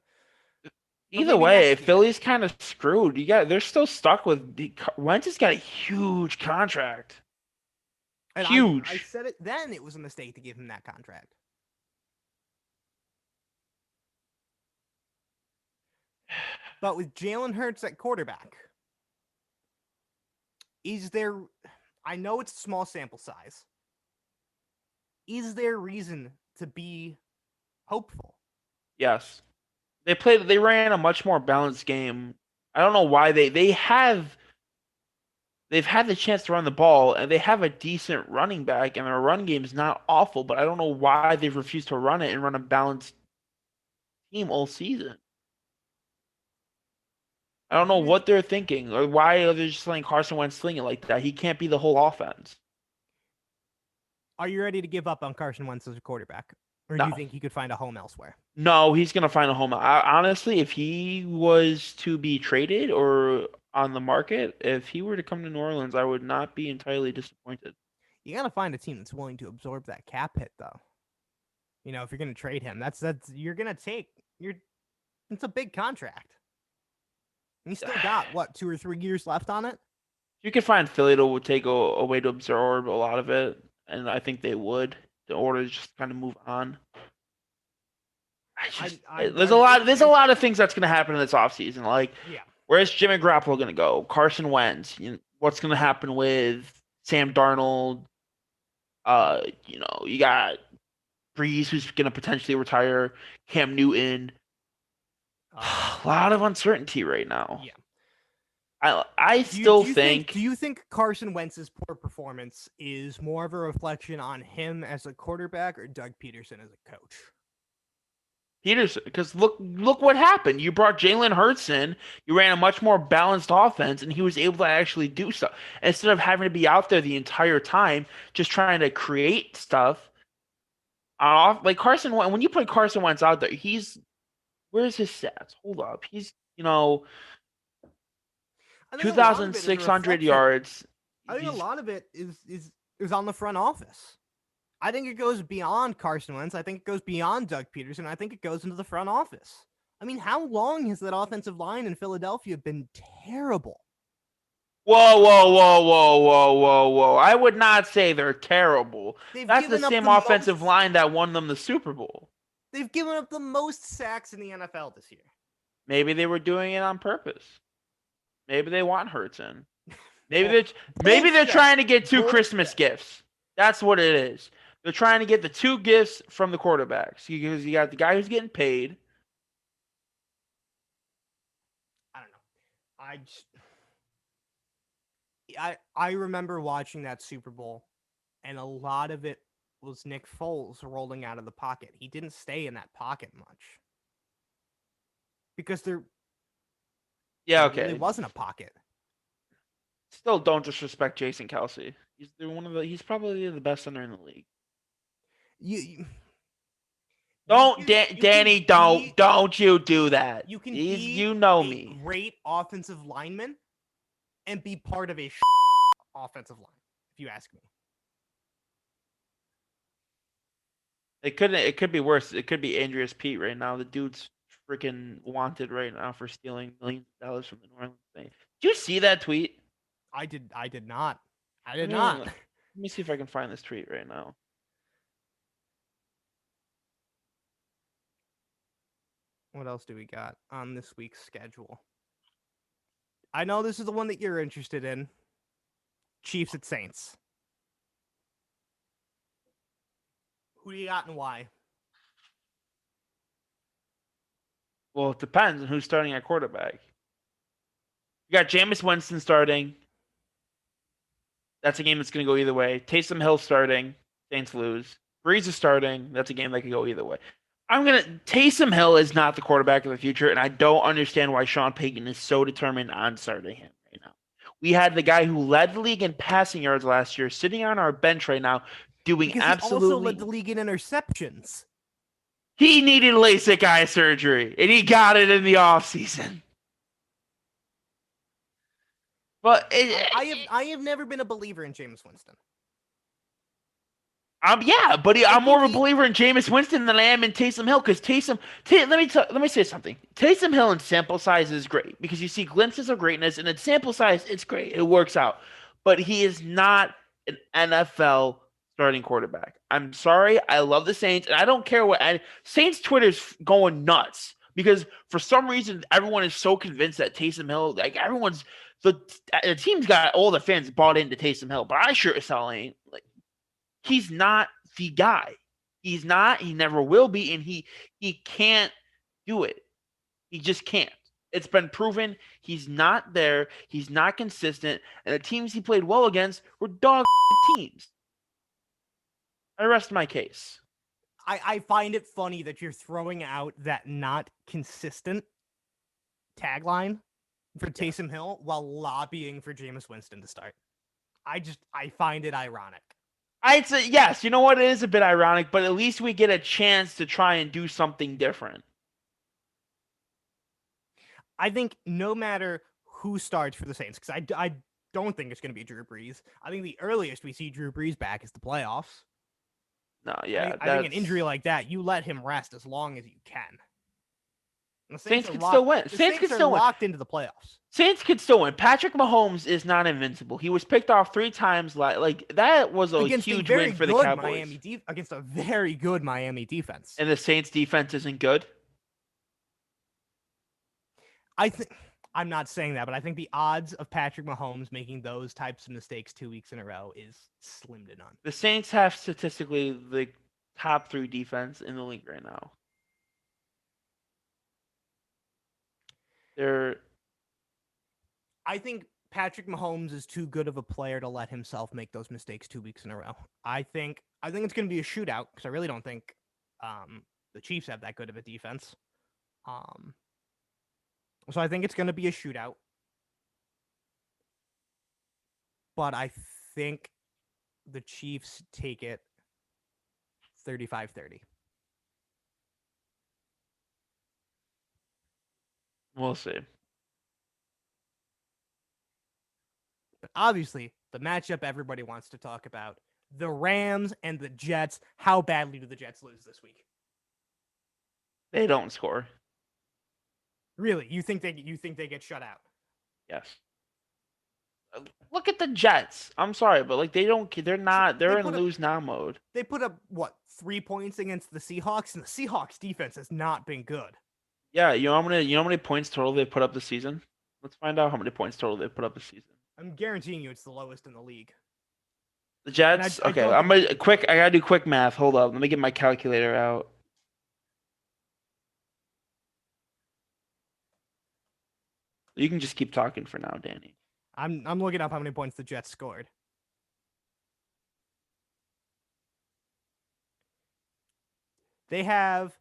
Either way, Philly's kind of screwed. They're still stuck with Wentz has got a huge contract. And huge. I said it then. It was a mistake to give him that contract. But with Jalen Hurts at quarterback, is there? I know it's a small sample size. Is there reason to be hopeful? Yes. They ran a much more balanced game. I don't know why they've had the chance to run the ball and they have a decent running back and their run game is not awful, but I don't know why they've refused to run it and run a balanced team all season. I don't know what they're thinking or why are they just letting Carson Wentz sling it like that. He can't be the whole offense. Are you ready to give up on Carson Wentz as a quarterback? Or do you think he could find a home elsewhere? No, he's going to find a home. Honestly, if he was to be traded or on the market, if he were to come to New Orleans, I would not be entirely disappointed. You got to find a team that's willing to absorb that cap hit, though. You know, if you're going to trade him, you're going to take it's a big contract. And he's still got what 2 or 3 years left on it. You could find Philly to take a way to absorb a lot of it, and I think they would in order to just kind of move on. There's a lot of things that's going to happen in this offseason. Like, where's Jimmy Garoppolo going to go? Carson Wentz. What's going to happen with Sam Darnold. You got Breeze, who's going to potentially retire. Cam Newton. Um, A lot of uncertainty right now. yeah. I Do you still do you think think do you think Carson Wentz's poor performance is more of a reflection on him as a quarterback or Doug Peterson as a coach? Peterson, because look what happened. You brought Jalen Hurts in. You ran a much more balanced offense, and he was able to actually do stuff instead of having to be out there the entire time just trying to create stuff. Off like Carson, when you put Carson Wentz out there, where's his stats? Hold up, he's I think two a lot thousand of it is a six hundred reflection. yards. I think a He's lot of it is on the front office. I think it goes beyond Carson Wentz. I think it goes beyond Doug Peterson. I think it goes into the front office. I mean, how long has that offensive line in Philadelphia been terrible? Whoa, whoa, whoa, whoa, whoa, whoa, whoa. I would not say they're terrible. They've That's the given up same the offensive most. line that won them the Super Bowl. They've given up the most sacks in the NFL this year. Maybe they were doing it on purpose. Maybe they want Hurts in. Maybe Bull- they're Bullshit. trying to get two Christmas Bullshit. gifts. That's what it is. They're trying to get the two gifts from the quarterbacks because you got the guy who's getting paid. I don't know. I just, I remember watching that Super Bowl, and a lot of it was Nick Foles rolling out of the pocket. He didn't stay in that pocket much because Yeah, there really okay. wasn't a pocket. Still, don't disrespect Jason Kelsey. He's probably the best center in the league. You Don't, you Danny. can be Don't you do that. you can He's, be you know a me. great offensive lineman and be part of a offensive line, if you ask me. It could be worse. It could be Andreas Pete right now. The dude's freaking wanted right now for stealing millions of dollars from the New Orleans Saints. Did you see that tweet? I did not. I Let did me not. let me see if I can find this tweet right now. What else do we got on this week's schedule? I know this is the one that you're interested in. Chiefs at Saints. Who do you got and why? Well, it depends on who's starting at quarterback. You got Jameis Winston starting. That's a game that's going to go either way. Taysom Hill starting. Saints lose. Breeze is starting. That's a game that could go either way. Taysom Hill is not the quarterback of the future, and I don't understand why Sean Payton is so determined on starting him right now. We had the guy who led the league in passing yards last year sitting on our bench right now doing Because absolutely. he also led the league in interceptions. He needed LASIK eye surgery, and he got it in the offseason. But I have never been a believer in Jameis Winston. I'm more of a believer in Jameis Winston than I am in Taysom Hill because let me say something. Taysom Hill in sample size is great because you see glimpses of greatness, and in sample size, it's great. It works out, but he is not an NFL starting quarterback. I'm sorry. I love the Saints, and I don't care Saints Twitter's going nuts because for some reason everyone is so convinced that Taysom Hill, like the team's got all the fans bought into Taysom Hill, but I sure as hell ain't. Like, he's not the guy. He's not. He never will be, and he can't do it. He just can't. It's been proven he's not there. He's not consistent, and the teams he played well against were dog teams. I rest my case. I find it funny that you're throwing out that not consistent tagline for Taysom Hill while lobbying for Jameis Winston to start. I find it ironic. I'd say yes. You know what? It is a bit ironic, but at least we get a chance to try and do something different. I think no matter who starts for the Saints, because I don't think it's going to be Drew Brees. I think the earliest we see Drew Brees back is the playoffs. No, yeah. I think an injury like that, you let him rest as long as you can. And the Saints can still win. The Saints are locked into the playoffs. Saints could still win. Patrick Mahomes is not invincible. He was picked off 3 times. Like that was a huge win for the Cowboys. Against a very good Miami defense. And the Saints defense isn't good. I I'm not saying that, but I think the odds of Patrick Mahomes making those types of mistakes 2 weeks in a row is slim to none. The Saints have statistically the top 3 defense in the league right now. They're I think Patrick Mahomes is too good of a player to let himself make those mistakes 2 weeks in a row. I think it's going to be a shootout because I really don't think the Chiefs have that good of a defense. Um, so I think it's going to be a shootout. But I think the Chiefs take it 35-30. we'll see. But obviously, the matchup everybody wants to talk about, the Rams and the Jets. How badly do the Jets lose this week? They don't score. Really? You think they get shut out? Yes. Look at the Jets. I'm sorry, but like they're not. They're in lose now mode. They put up what 3 points against the Seahawks, and the Seahawks defense has not been good. Yeah, you know how many points total they put up this season? Let's find out how many points total they put up this season. I'm guaranteeing you it's the lowest in the league. The Jets. I Okay, don't I'm think gonna quick. I gotta do quick math. Hold up. Let me get my calculator out. You can just keep talking for now, Danny. I'm looking up how many points the Jets scored. They have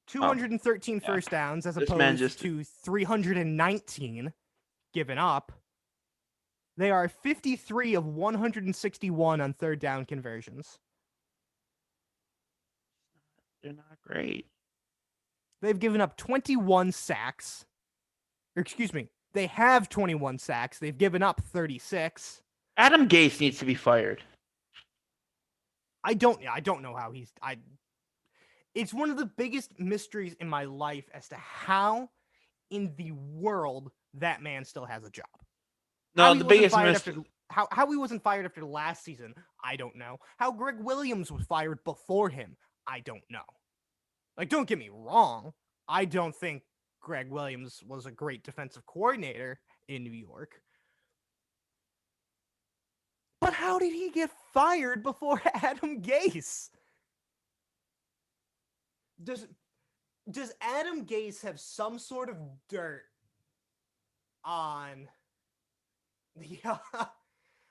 213 yeah. first downs as This man opposed to 319 given up. They are 53 of 161 on third down conversions. They're not great. They've given up 21 sacks. Or excuse me, they have 21 sacks. They've given up 36. Adam Gase needs to be fired. I don't know how it's one of the biggest mysteries in my life as to how in the world that man still has a job. No, the biggest mystery. How he wasn't fired after last season, I don't know. How Greg Williams was fired before him, I don't know. Like, don't get me wrong. I don't think Greg Williams was a great defensive coordinator in New York. But how did he get fired before Adam Gase? Does Adam Gase have some sort of dirt on the He's on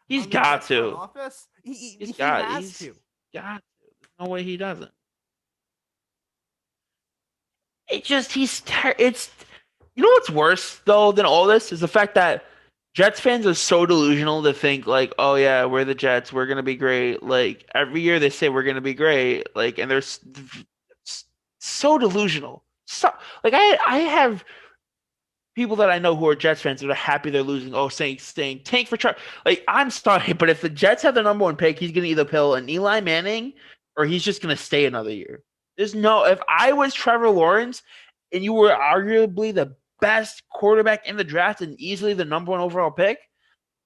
the got Jets front to. office? He He's has to. got to. There's no way he doesn't. It's you know what's worse though than all this is the fact that Jets fans are so delusional to think like, oh yeah, we're the Jets, we're gonna be great. Like every year they say we're gonna be great, like, and they're so delusional. So like I have people that I know who are Jets fans that are happy they're losing. Oh, saying tank for Trump. Like I'm sorry, but if the Jets have the number one pick, he's gonna either pull an Eli Manning or he's just gonna stay another year. There's no. If I was Trevor Lawrence and you were arguably the best quarterback in the draft and easily the number one overall pick,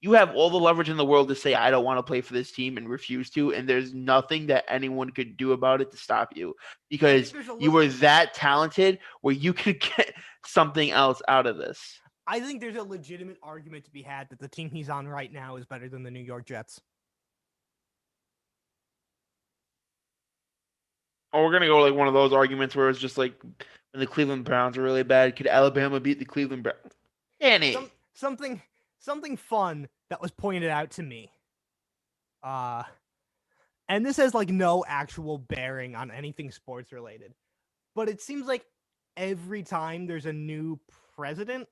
you have all the leverage in the world to say I don't want to play for this team and refuse to, and there's nothing that anyone could do about it to stop you because you were that talented where you could get something else out of this. I think there's a legitimate argument to be had that the team he's on right now is better than the New York Jets. Or we're gonna go like one of those arguments where it's just like when the Cleveland Browns are really bad, could Alabama beat the Cleveland Browns? Danny. Something fun that was pointed out to me. And this has like no actual bearing on anything sports related. But it seems like every time there's a new president,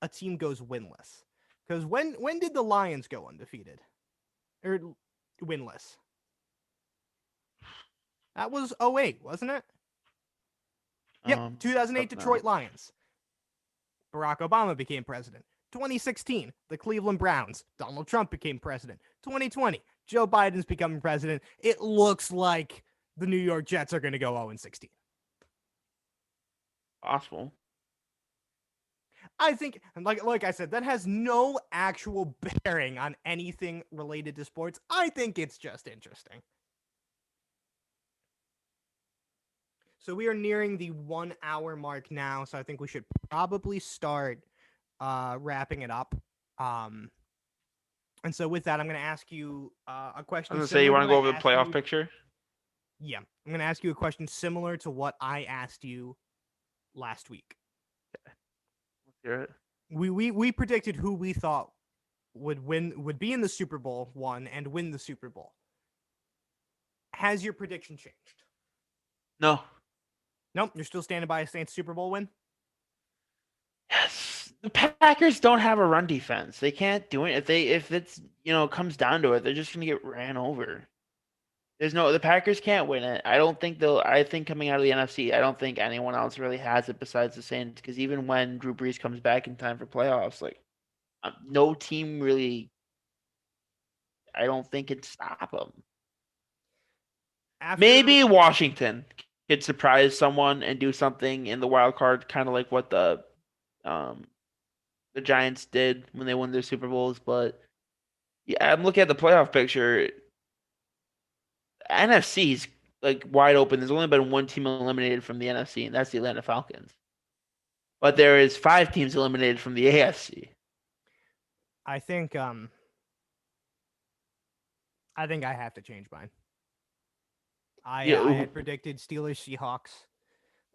a team goes winless. Because when did the Lions go undefeated? Or winless? That was 2008, wasn't it? Yep, 2008 Detroit Lions. Barack Obama became president. 2016, the Cleveland Browns. Donald Trump became president. 2020, Joe Biden's becoming president. It looks like the New York Jets are going to go 0-16. Possible. I think, like I said, that has no actual bearing on anything related to sports. I think it's just interesting. So we are nearing the 1 hour mark now, so I think we should probably start wrapping it up. Um, and so with that, I'm going to ask you a I was question gonna say, you similar to want to what I go over the asked playoff you. picture? Yeah, I'm going to ask you a question similar to what I asked you last week. Let's hear it. We predicted who we thought would be in the Super Bowl one and win the Super Bowl. Has your prediction changed? No. Nope, you're still standing by a Saints Super Bowl win. Yes. The Packers don't have a run defense. They can't do it. If it's comes down to it, they're just gonna get ran over. The Packers can't win it. I think coming out of the NFC, I don't think anyone else really has it besides the Saints. Because even when Drew Brees comes back in time for playoffs, like no team really, I don't think can stop them. After Maybe Washington could surprise someone and do something in the wild card, kind of like what um the Giants did when they won their Super Bowls. But yeah, I'm looking at the playoff picture. NFC's like wide open. There's only been one team eliminated from the NFC, and that's the Atlanta Falcons. But there is 5 teams eliminated from the AFC. I think I think I have to change mine. I Yeah, had predicted Steelers Seahawks,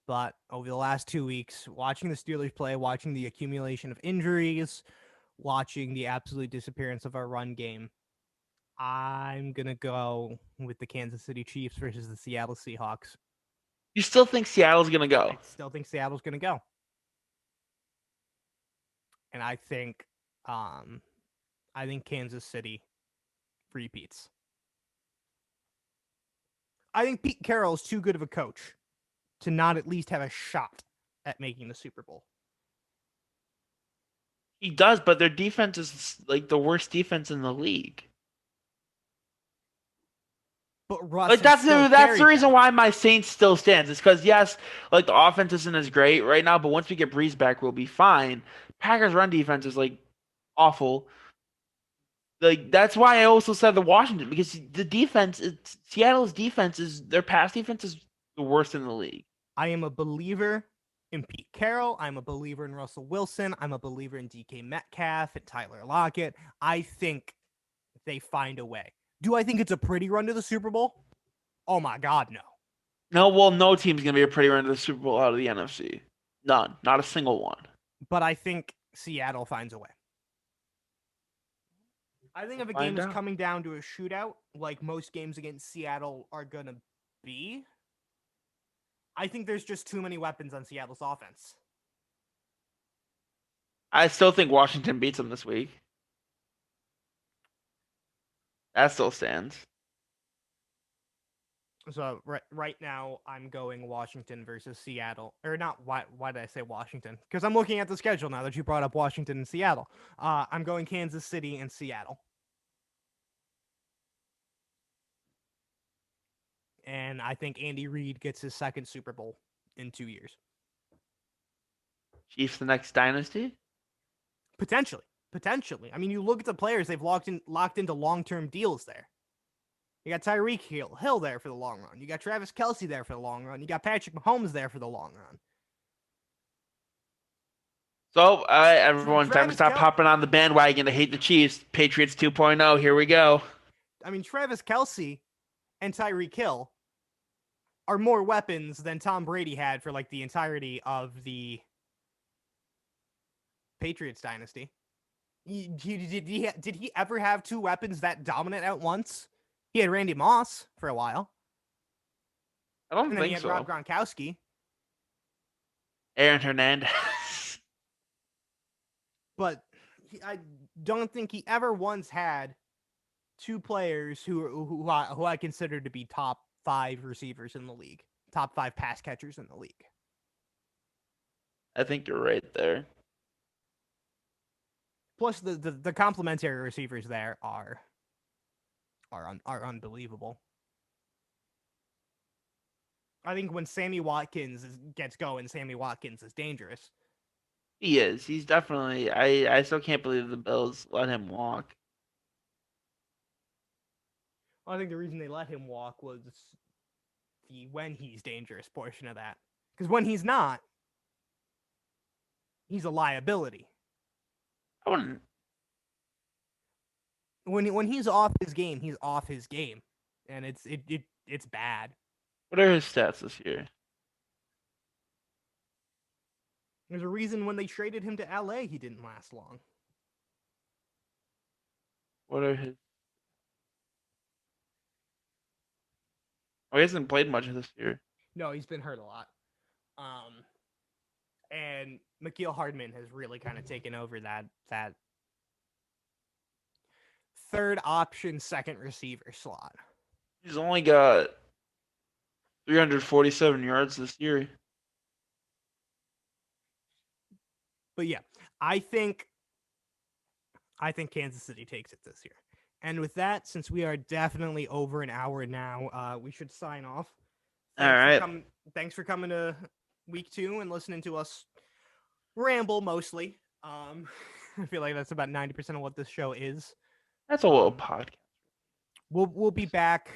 but over the last 2 weeks, watching the Steelers play, watching the accumulation of injuries, watching the absolute disappearance of our run game, I'm gonna go with the Kansas City Chiefs versus the Seattle Seahawks. you still think Seattle's gonna go? I still think Seattle's gonna go, and um, I think Kansas City repeats. I think Pete Carroll is too good of a coach to not at least have a shot at making the Super Bowl. He does, but their defense is like the worst defense in the league. But Russ Like has still that's the carried reason them. why my Saints still stands. It's because yes, like the offense isn't as great right now, but once we get Breeze back, we'll be fine. Packers run defense is like awful. Like that's why I also said the Washington because Seattle's defense is their pass defense is the worst in the league. I am a believer in Pete Carroll. I'm a believer in Russell Wilson. I'm a believer in DK Metcalf and Tyler Lockett. I think they find a way. Do I think it's a pretty run to the Super Bowl? Oh my God, no. No, well, no team's gonna be a pretty run to the Super Bowl out of the NFC. None, not a single one. But I think Seattle finds a way. I think if a game Find is out. coming down to a shootout, like most games against Seattle are going to be, I think there's just too many weapons on Seattle's offense. I still think Washington beats them this week. That still stands. So right now, I'm going Washington versus Seattle, or not? Why did I say Washington? Because I'm looking at the schedule now that you brought up Washington and Seattle. I'm going Kansas City and Seattle, and I think Andy Reid gets his second Super Bowl in 2 years, Chiefs the next dynasty. potentially. Potentially, I mean, you look at the players they've locked into long-term deals there. You got Tyreek Hill there for the long run. You got Travis Kelce there for the long run. You got Patrick Mahomes there for the long run. So, everyone, time to Travis stop Kel- hopping on the bandwagon to hate the Chiefs. Patriots 2.0. Here we go. I mean, Travis Kelce and Tyreek Hill are more weapons than Tom Brady had for like the entirety of the Patriots dynasty. Did he ever have two weapons that dominant at once? He had Randy Moss for a while, I don't and then he think had Rob so. Gronkowski. Aaron Hernandez. But I don't think he ever once had two players who I consider to be top 5 receivers in the league, top 5 pass catchers in the league. I think you're right there. Plus, the complementary receivers there are unbelievable. I think when Sammy Watkins gets going, Sammy Watkins is dangerous. He is. He's definitely. I still can't believe the Bills let him walk. I think the reason they let him walk was the when he's dangerous portion of that. Because when he's not, he's a liability. I wouldn't. When he's off his game, he's off his game, and it's bad. What are his stats this year? There's a reason when they traded him to LA, he didn't last long. What are his? Oh, he hasn't played much this year. No, he's been hurt a lot. And McKeel Hardman has really kind of taken over that third option, second receiver slot. He's only got 347 yards this year. But yeah, I think Kansas City takes it this year. And with that, since we are definitely over an hour now, we should sign off. All right. Thanks for coming to week 2 and listening to us ramble mostly. I feel like that's about 90% of what this show is. That's a little podcast. We'll be back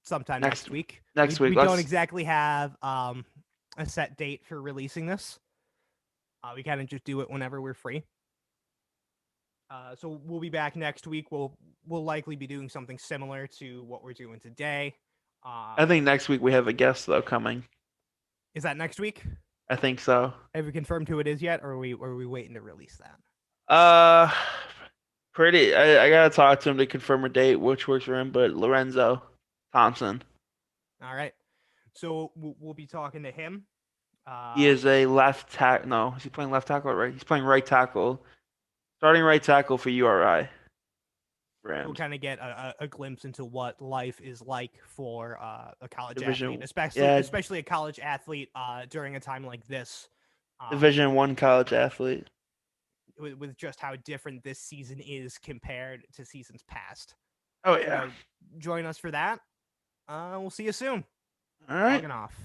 sometime next week. Next week. We don't exactly have a set date for releasing this. We kind of just do it whenever we're free. So we'll be back next week. We'll likely be doing something similar to what we're doing today. I think next week we have a guest though coming. Is that next week? I think so. Have we confirmed who it is yet, or are we waiting to release that? Pretty. I gotta talk to him to confirm a date, which works for him. But Lorenzo Thompson. All right. So we'll be talking to him. He is a left tackle. No, is he playing left tackle or right? He's playing right tackle. Starting right tackle for URI. We'll kind of get a glimpse into what life is like for a college Division, athlete, especially a college athlete during a time like this. Division I college athlete. With just how different this season is compared to seasons past. Oh yeah. Join us for that. We'll see you soon. All right. Logging off.